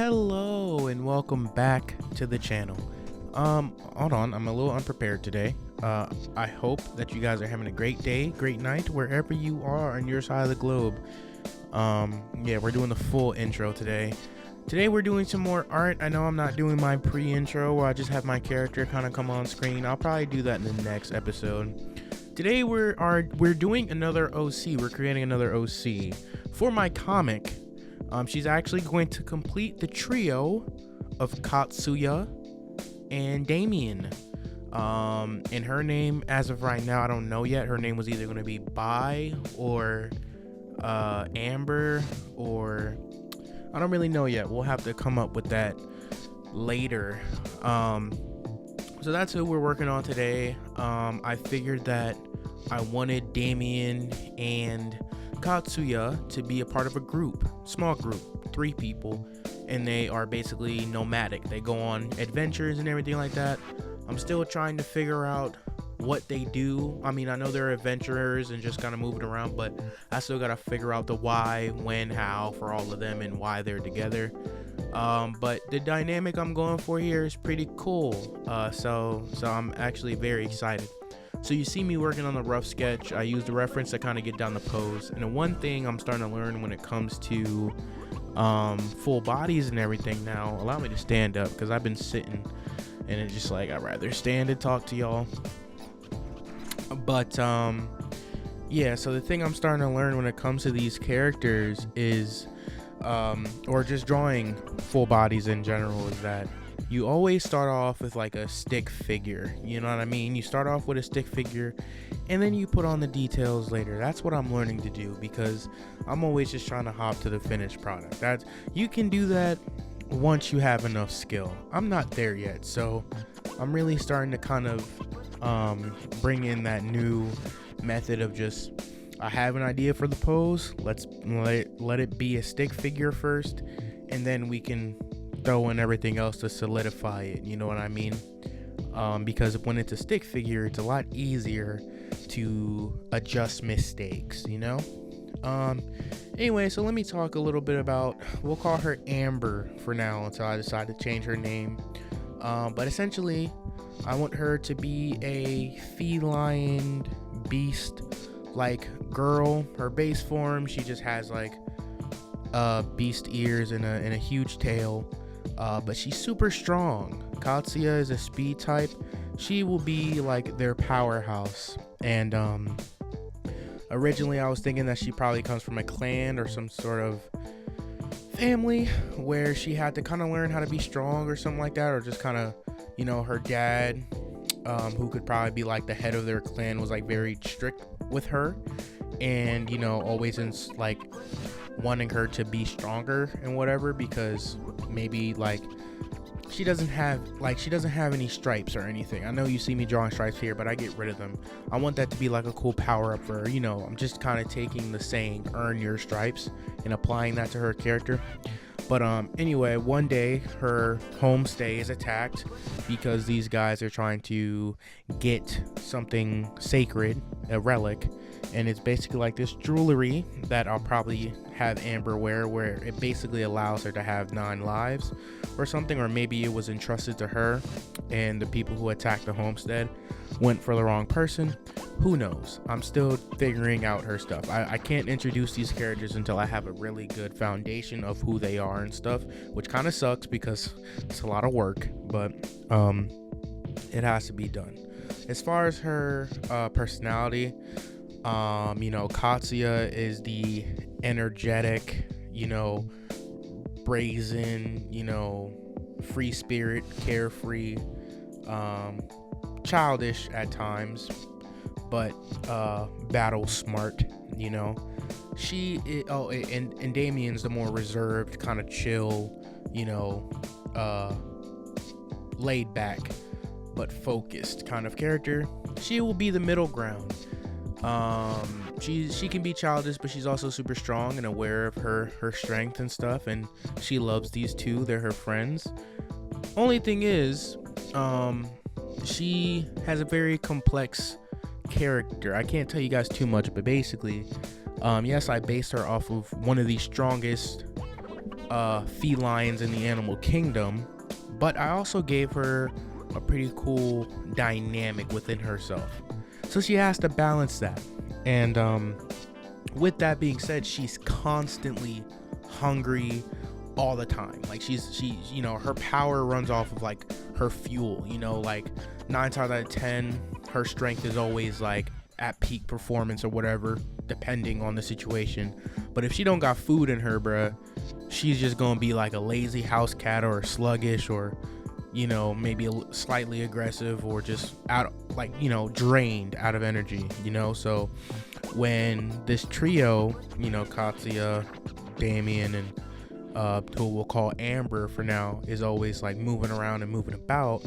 Hello and welcome back to the channel. Hold on, I'm a little unprepared today. I hope that you guys are having a great day, great night, wherever you are on your side of the globe. Yeah, we're doing the full intro today. Today we're doing some more art. I know I'm not doing my pre-intro where I just have my character kind of come on screen. I'll probably do that in the next episode. Today we're doing another OC. We're creating another OC for my comic. She's actually going to complete the trio of Katsuya and Damian. And her name, as of right now, I don't know yet. Her name was either going to be Bai or Amber, or I don't really know yet. We'll have to come up with that later. So that's who we're working on today. I figured that I wanted Damian and Katsuya to be a part of a group, small group, 3 people, and they are basically nomadic. They go on adventures and everything like that. I'm still trying to figure out what they do. I mean, I know they're adventurers and just kind of moving around, but I still got to figure out the why, when, how for all of them and why they're together. But the dynamic I'm going for here is pretty cool. So I'm actually very excited. So you see me working on the rough sketch. I use the reference to kind of get down the pose. And the one thing I'm starting to learn when it comes to full bodies and everything now, allow me to stand up because I've been sitting and it's just like I'd rather stand and talk to y'all. But yeah, so the thing I'm starting to learn when it comes to these characters is or just drawing full bodies in general is that you always start off with like a stick figure, you know what I mean? You start off with a stick figure and then you put on the details later. That's what I'm learning to do because I'm always just trying to hop to the finished product. You can do that once you have enough skill. I'm not there yet, so I'm really starting to kind of bring in that new method of just, I have an idea for the pose, let's let it be a stick figure first, and then we can throw in everything else to solidify it, you know what I mean? Because when it's a stick figure, it's a lot easier to adjust mistakes, you know? Anyway, so let me talk a little bit about, we'll call her Amber for now until I decide to change her name. But essentially, I want her to be a feline beast like girl. Her base form, she just has like beast ears and a huge tail. But she's super strong. Katsuya is a speed type. She will be like their powerhouse. And originally I was thinking that she probably comes from a clan or some sort of family where she had to kind of learn how to be strong or something like that, or just kind of, you know, her dad, who could probably be like the head of their clan, was like very strict with her and, you know, always like wanting her to be stronger and whatever, because maybe like she doesn't have any stripes or anything. I know you see me drawing stripes here, but I get rid of them. I want that to be like a cool power up for her. You know, I'm just kind of taking the saying earn your stripes and applying that to her character. But anyway, one day her homestay is attacked because these guys are trying to get something sacred, a relic, and it's basically like this jewelry that I'll probably have Amber wear, where it basically allows her to have 9 lives or something, or maybe it was entrusted to her and the people who attacked the homestead went for the wrong person. Who knows? I'm still figuring out her stuff. I can't introduce these characters until I have a really good foundation of who they are and stuff, which kind of sucks because it's a lot of work, but it has to be done. As far as her personality, you know, Katsuya is the energetic, you know, brazen, you know, free spirit, carefree, childish at times, but battle smart, you know. She is, and Damian's the more reserved, kind of chill, you know, laid back but focused kind of character. She will be the middle ground. She can be childish, but she's also super strong and aware of her strength and stuff, and she loves these two. They're her friends. Only thing is, she has a very complex character. I can't tell you guys too much, but basically, yes, I based her off of one of the strongest felines in the animal kingdom, but I also gave her a pretty cool dynamic within herself. So she has to balance that. And with that being said, she's constantly hungry all the time. Like she's you know, her power runs off of like her fuel, you know, like 9 times out of 10 her strength is always like at peak performance or whatever, depending on the situation. But if she don't got food in her, bruh, she's just gonna be like a lazy house cat or sluggish, or you know, maybe slightly aggressive, or just out, like, you know, drained out of energy, you know. So when this trio, you know, Katsuya, Damian, and who we'll call Amber for now, is always like moving around and moving about,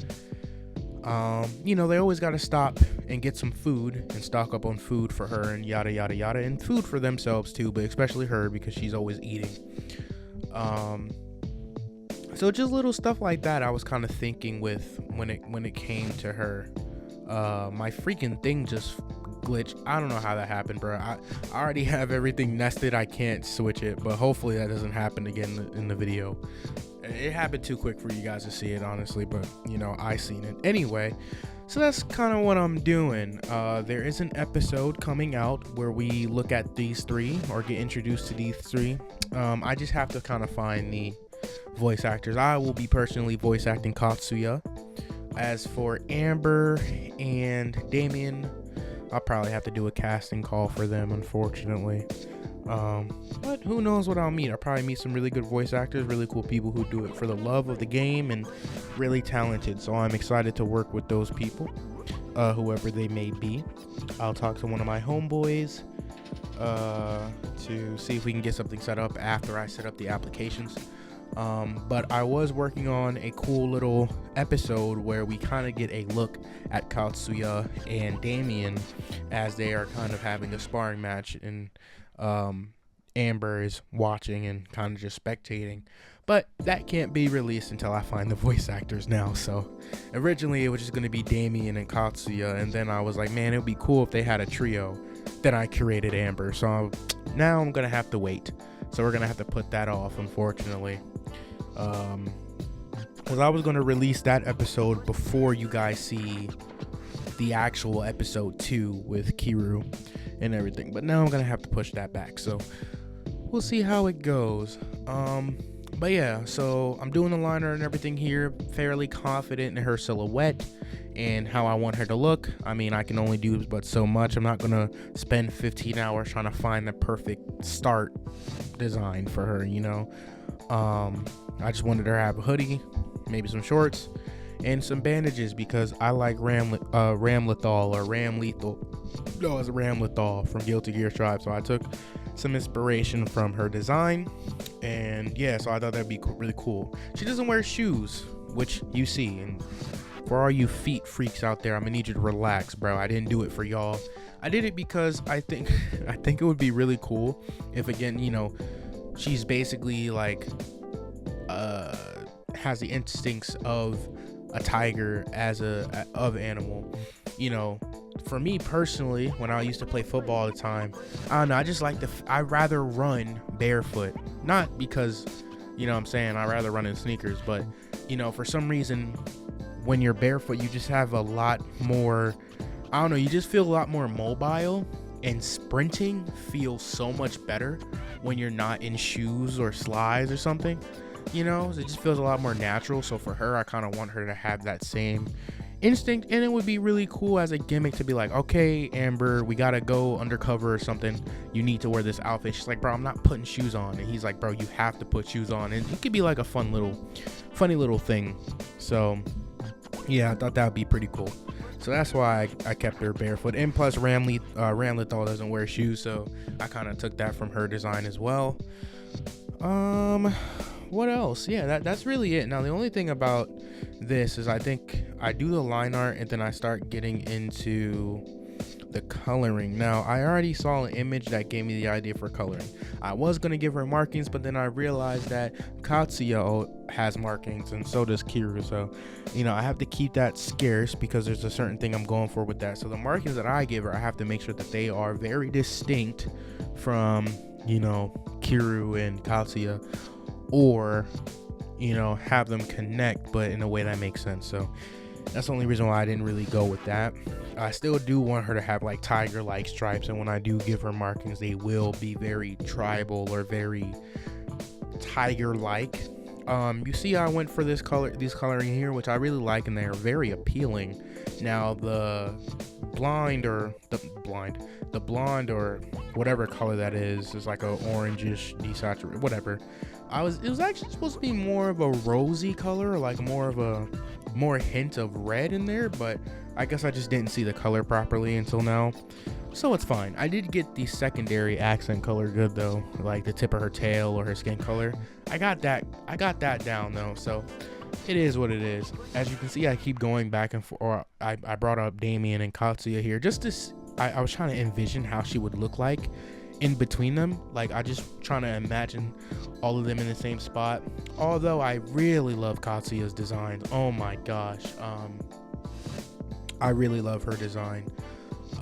you know, they always got to stop and get some food and stock up on food for her, and yada yada yada, and food for themselves too, but especially her because she's always eating. So just little stuff like that I was kind of thinking with when it came to her. My freaking thing just glitched. I don't know how that happened, bro. I already have everything nested. I can't switch it, but hopefully that doesn't happen again in the video. It happened too quick for you guys to see it, honestly, but you know, I seen it anyway. So that's kind of what I'm doing. There is an episode coming out where we look at these three, or get introduced to these three. I just have to kind of find the voice actors. I will be personally voice acting Katsuya. As for Amber and Damian, I'll probably have to do a casting call for them, unfortunately. But who knows what I'll meet. I'll probably meet some really good voice actors, really cool people who do it for the love of the game, and really talented. So I'm excited to work with those people, whoever they may be. I'll talk to one of my homeboys to see if we can get something set up after I set up the applications. But I was working on a cool little episode where we kind of get a look at Katsuya and Damian as they are kind of having a sparring match, and Amber is watching and kind of just spectating. But that can't be released until I find the voice actors now. So originally it was just going to be Damian and Katsuya, and then I was like, man, it would be cool if they had a trio. Then I created Amber, so now I'm going to have to wait. So we're going to have to put that off, unfortunately. Because I was going to release that episode before you guys see the actual episode 2 with Kiru and everything. But now I'm going to have to push that back. So we'll see how it goes. But yeah, so I'm doing the liner and everything here. Fairly confident in her silhouette and how I want her to look. I mean, I can only do but so much. I'm not going to spend 15 hours trying to find the perfect start design for her, you know. I just wanted her to have a hoodie, maybe some shorts, and some bandages, because I like Ram Lethal from Guilty Gear Strive. So I took some inspiration from her design, and yeah, so I thought that'd be really cool. She doesn't wear shoes, which you see, and for all you feet freaks out there, I'm gonna need you to relax, bro. I didn't do it for y'all. I did it because I think it would be really cool if, again, you know, she's basically like has the instincts of a tiger as of animal. You know, for me personally, when I used to play football all the time, I don't know, I just like I'd rather run barefoot. Not because, you know what I'm saying, I'd rather run in sneakers, but you know, for some reason when you're barefoot, you just have a lot more, I don't know, you just feel a lot more mobile, and sprinting feels so much better when you're not in shoes or slides or something, you know. It just feels a lot more natural. So for her, I kind of want her to have that same instinct, and it would be really cool as a gimmick to be like, okay, Amber, we gotta go undercover or something, you need to wear this outfit. She's like, bro, I'm not putting shoes on, and he's like, bro, you have to put shoes on, and it could be like a funny little thing. So yeah, I thought that would be pretty cool. So that's why I kept her barefoot. And plus Ram Lethal doesn't wear shoes, so I kind of took that from her design as well. What else? Yeah, that's really it. Now the only thing about this is I think I do the line art and then I start getting into the coloring. Now I already saw an image that gave me the idea for coloring. I was gonna give her markings, but then I realized that Katsuya has markings and so does Kiru, so you know, I have to keep that scarce because there's a certain thing I'm going for with that. So the markings that I give her, I have to make sure that they are very distinct from, you know, Kiru and Katsuya, or, you know, have them connect, but in a way that makes sense. So that's the only reason why I didn't really go with that. I still do want her to have like tiger-like stripes, and when I do give her markings, they will be very tribal or very tiger-like. You see I went for these coloring here, which I really like, and they're very appealing. Now the blonde or whatever color that is like a orangish desaturated, whatever. It was actually supposed to be more of a rosy color, like more hint of red in there, but I guess I just didn't see the color properly until now, so it's fine. I did get the secondary accent color good though, like the tip of her tail or her skin color. I got that down though, so it is what it is. As you can see, I keep going back and forth. I brought up Damian and Katsuya here just to I was trying to envision how she would look like in between them. Like, I just trying to imagine all of them in the same spot. Although I really love Katsuya's designs. Oh my gosh. I really love her design.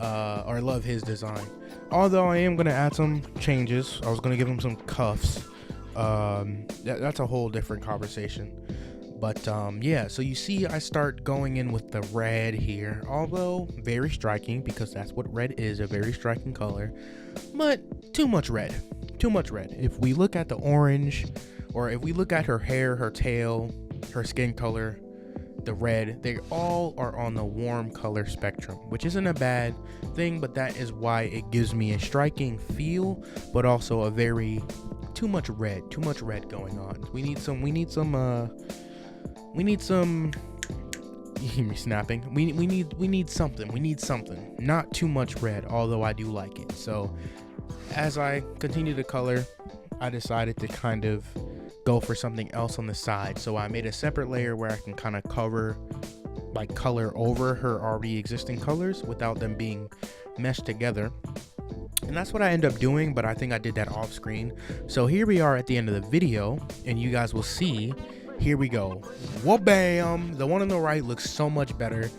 Or love his design. Although I am going to add some changes. I was going to give him some cuffs. That's a whole different conversation. But yeah, so you see I start going in with the red here, although very striking, because that's what red is, a very striking color, but too much red. If we look at the orange, or if we look at her hair, her tail, her skin color, the red, they all are on the warm color spectrum, which isn't a bad thing, but that is why it gives me a striking feel, but also a very too much red going on. We need some you hear me snapping. We need something. Not too much red, although I do like it. So as I continue to color, I decided to kind of go for something else on the side. So I made a separate layer where I can kind of color over her already existing colors without them being meshed together. And that's what I end up doing, but I think I did that off screen. So here we are at the end of the video, and you guys will see. Here we go. Whoa, bam! The one on the right looks so much better.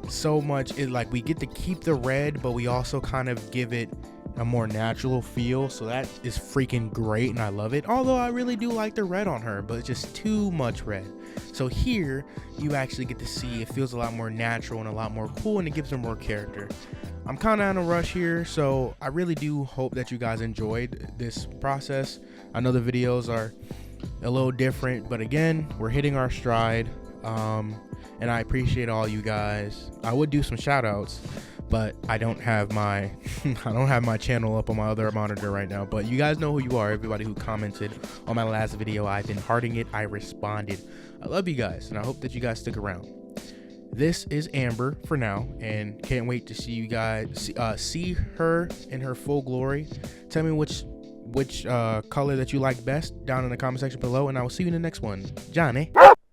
So much. Like, we get to keep the red, but we also kind of give it a more natural feel. So that is freaking great, and I love it. Although I really do like the red on her, but it's just too much red. So here, you actually get to see it feels a lot more natural and a lot more cool, and it gives her more character. I'm kind of on a rush here, so I really do hope that you guys enjoyed this process. I know the videos are a little different, but again, we're hitting our stride, and I appreciate all you guys. I would do some shout outs, but I don't have my channel up on my other monitor right now, but you guys know who you are. Everybody who commented on my last video, I've been hearting it. I responded. I love you guys, and I hope that you guys stick around. This is Amber for now, and can't wait to see you guys see her in her full glory. Tell me which color that you like best down in the comment section below, and I will see you in the next one. Johnny.